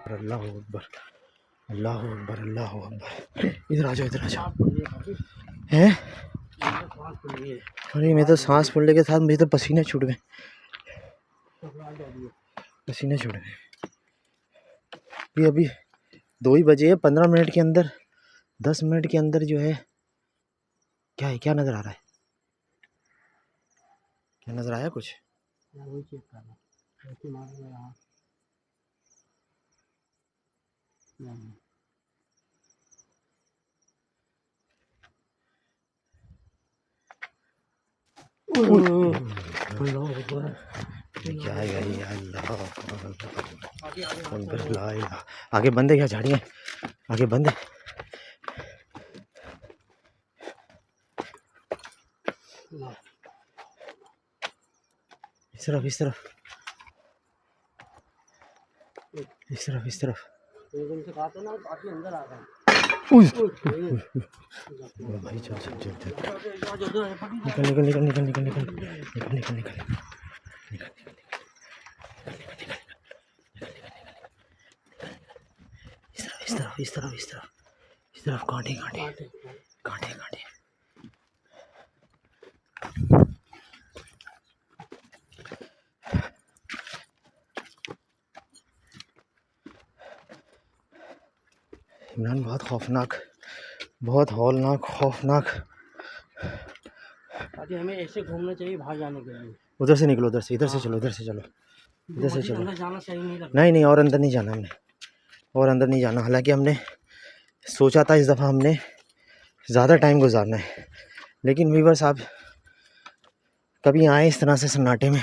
अल्लाह अकबर, अल्लाह अकबर, अल्लाह अकबर। इधर आ जाओ, इधर आ जाओ। हैं? अरे मैं तो सांस फूलने के साथ मुझे तो पसीने छूट गए, पसीने छूट गए। अभी 2 ही बजे है, 15 मिनट के अंदर, 10 मिनट के अंदर जो है क्या है, क्या नज़र आ रहा है, क्या नज़र आया कुछ? क्या है भाई, अल्लाह आगे बंद है क्या? झाड़ियाँ आगे बंद है। इस तरफ, इस तरफ, इस तरफ, इस तरफ। भाई चल चल चल चल, निकल निकल निकल निकल निकल निकल निकल निकल निकल। इस तरफ, इस तरफ, इस तरफ, इस तरफ। कांटे कांटे कांटे कांटे। इमरान बहुत खौफनाक, बहुत हौलनाक, खौफनाक। हमें ऐसे घूमना चाहिए बाहर जाने के लिए। उधर से निकलो, उधर से, इधर से चलो, इधर से चलो, इधर से चलो। अंदर जाना सही नहीं लगता। नहीं नहीं, और अंदर नहीं जाना हमने, और अंदर नहीं जाना। हालांकि हमने सोचा था इस दफ़ा हमने ज़्यादा टाइम गुजारना है, लेकिन वीवर साहब कभी आए इस तरह से सन्नाटे में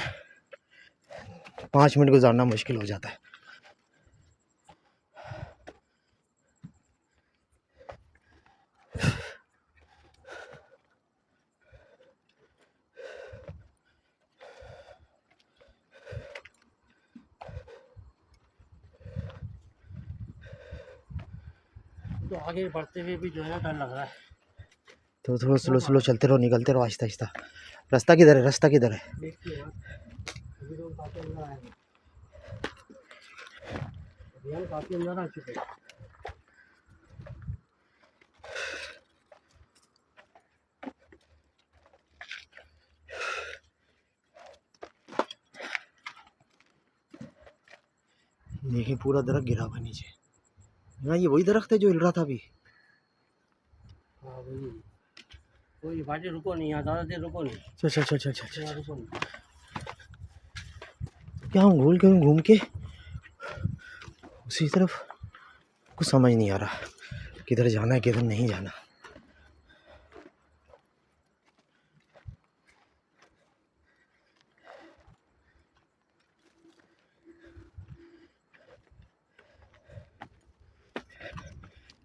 5 मिनट गुजारना मुश्किल हो जाता है। तो आगे बढ़ते हुए भी जो है ना डर लग रहा है। तो थोड़ा स्लो स्लो चलते रहो, निकलते रहो आहिस्ता आहिस्ता। रास्ता किधर है, रास्ता किधर है? देखिए यार, अभी लोग काफ़ी अंदर आए हैं, अभियान काफ़ी अंदर आ चुके हैं। देखिए पूरा दरख्त गिरा हुआ नीचे। हाँ ये वही दरख्त है जो हिल रहा था अभी। हाँ वही, कोई भाई रुको नहीं, यहाँ ज़्यादा देर रुको नहीं। चल चल चल चल चल, यहाँ रुको नहीं। क्या हम घूम के घूम के उसी तरफ, कुछ समझ नहीं आ रहा किधर जाना है किधर नहीं जाना।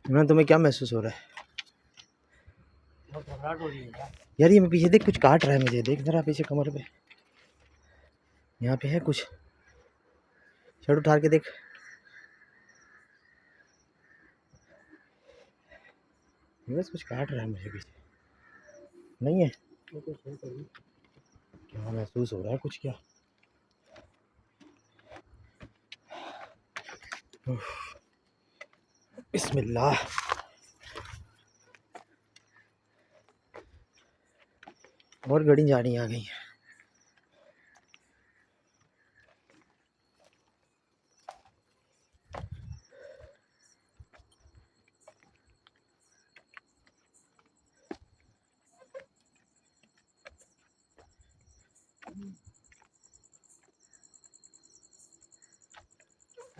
मैं तुम्हें क्या महसूस हो रहा है? बहुत घबराहट हो रही है यार। यार ये मैं पीछे देख, कुछ काट रहा है मुझे, देख जरा पीछे कमर पे, यहाँ पे है कुछ, शर्ट उठार के देख। बस कुछ काट रहा है मुझे पीछे, नहीं है? क्या महसूस हो रहा है कुछ, क्या? बिस्मिल्लाह। और गड़ी जाड़ी आ गई।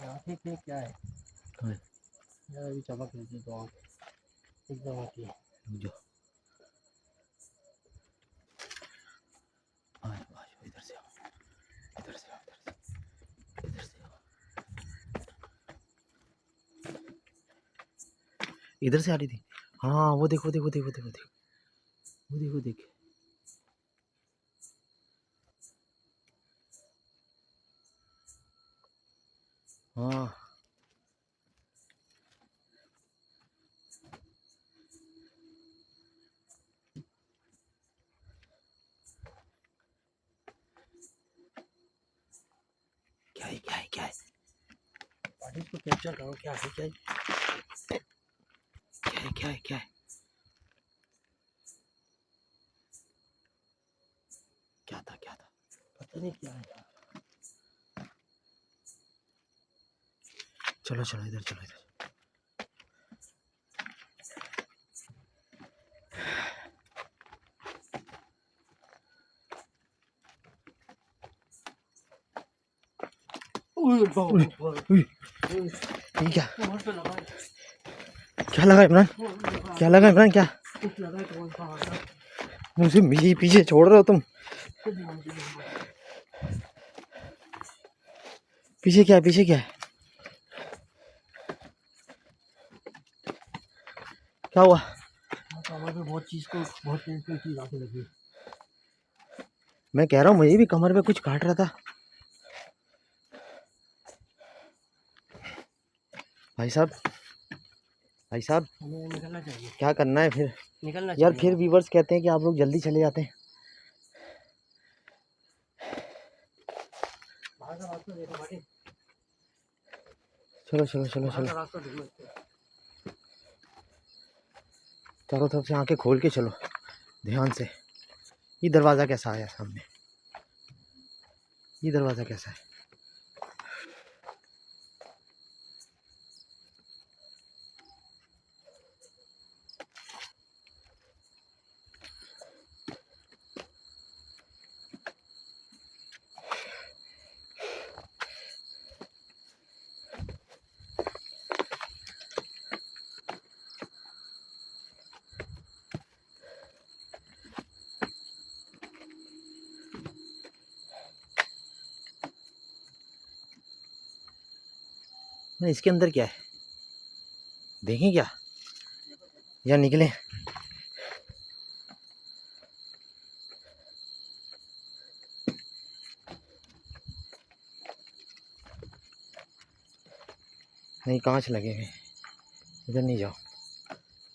आँखें पे क्या है यार, अभी चमक रही थी तो आँख एकदम आती है। जो इधर से आओ, इधर से आओ, इधर से आओ, इधर से आ रही थी। हाँ वो देखो देखो देखो देखो देखो, वो देखो देख। हाँ क्या है, क्या है, क्या है? इसको कैप्चर करो, क्या है क्या है? क्या है क्या है क्या है? क्या था क्या था? पता नहीं क्या है यार। चलो चलो इधर चलो इधर। उई बाबू, ये क्या कमर पे लगा है, क्या लगा इमरान? क्या लगा इमरान? क्या कुछ लगा है कमर पे हाथ में। मुझे पीछे पीछे छोड़ रहे हो तुम? कुछ ध्यान से देखो। पीछे क्या है? पीछे क्या है? क्या हुआ? कमर पे बहुत चीज आके लगी। मैं कह रहा हूँ मुझे भी कमर पे कुछ काट रहा था। भाई साहब, भाई साहब, हमें निकलना चाहिए, क्या करना है फिर? निकलना यार चाहिए। फिर व्यूवर्स कहते हैं कि आप लोग जल्दी चले जाते हैं। बाहर का रास्ता देखो भाई, चलो चलो चलो बाहर चलो, का रास्ता ढूंढो। चारों तरफ से आंखें खोल के चलो ध्यान से। ये दरवाज़ा कैसा आया सामने? ये दरवाज़ा कैसा है? नहीं, इसके अंदर क्या है? देखें क्या या निकलें? नहीं, कांच लगे हुए हैं। इधर नहीं जाओ,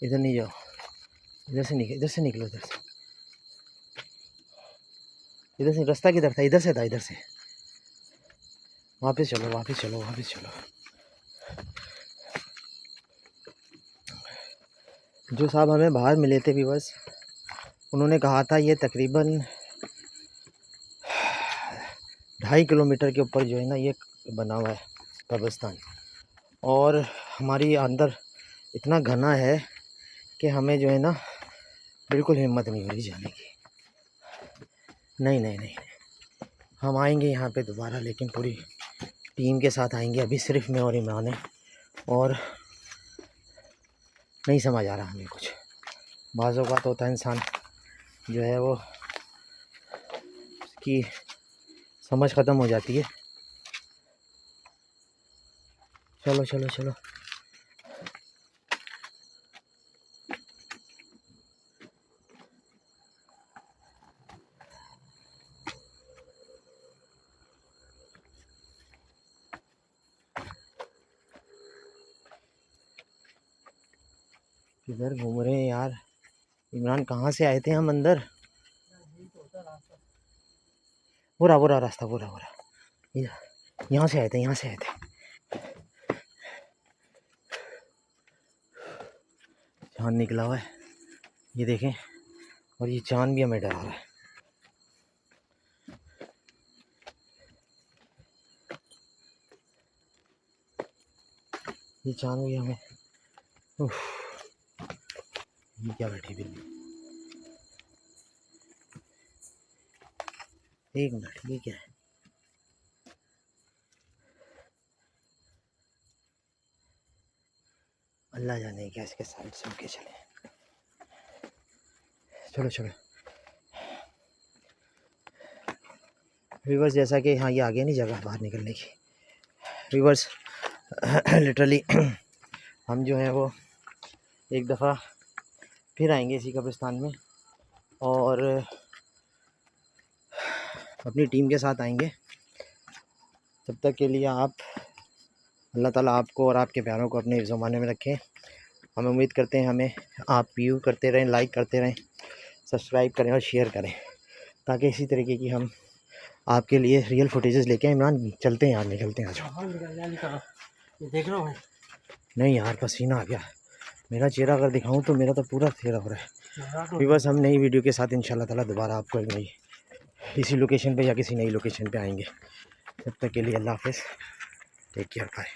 इधर नहीं जाओ, इधर से निकलो, इधर से निकलो, इधर से। इधर से रास्ता किधर था? इधर से था, इधर से। वापस चलो वापस चलो वापस चलो। जो साहब हमें बाहर मिले थे व्यूअर्स, उन्होंने कहा था ये तकरीबन 2.5 किलोमीटर के ऊपर जो है ना ये बना हुआ है कब्रिस्तान। और हमारी अंदर इतना घना है कि हमें जो है ना बिल्कुल हिम्मत नहीं हो रही जाने की। नहीं नहीं नहीं, हम आएंगे यहाँ पे दोबारा, लेकिन पूरी टीम के साथ आएंगे। अभी सिर्फ मैं और इमरान है, और नहीं समझ आ रहा हमें कुछ। बाज़ औक़ात होता है इंसान जो है वो उसकी समझ ख़त्म हो जाती है। चलो चलो चलो, किधर घूम रहे हैं यार? इमरान कहाँ से आए थे हम अंदर? वो रहा रास्ता, वो रहा। यहाँ से आए थे, यहाँ से आए थे। चाँद निकला हुआ है, ये देखें, और ये चाँद भी हमें डरा रहा है। ये चाँद भी हमें, उफ, ये क्या बैठी बिल्ली? एक मिनट, ये क्या है? अल्लाह जाने क्या इसके साइड से होके चले। चलो चलो व्यूवर्स, जैसा कि हाँ ये आगे नहीं जगह बाहर निकलने की। व्यूवर्स लिटरली हम जो है वो एक दफ़ा फिर आएंगे इसी कब्रिस्तान में, और अपनी टीम के साथ आएंगे। तब तक के लिए आप, अल्लाह ताला आपको और आपके प्यारों को अपने ज़माने में रखें। हम उम्मीद करते हैं हमें आप व्यू करते रहें, लाइक करते रहें, सब्सक्राइब करें और शेयर करें, ताकि इसी तरीके की हम आपके लिए रियल फुटेजेस लेके आए। इमरान चलते हैं यार, निकलते हैं आज। हाँ निकल जा, निकल। ये देख रहे हो भाई, नहीं यार पसीना आ गया, मेरा चेहरा अगर दिखाऊं तो मेरा तो पूरा चेहरा हो रहा है। मेरा तो व्यूअर्स हम नई वीडियो के साथ इंशाल्लाह ताला दोबारा आपको एक नई इसी लोकेशन पे या किसी नई लोकेशन पे आएंगे। तब तक के लिए अल्लाह हाफिज़, टेक केयर, बाय।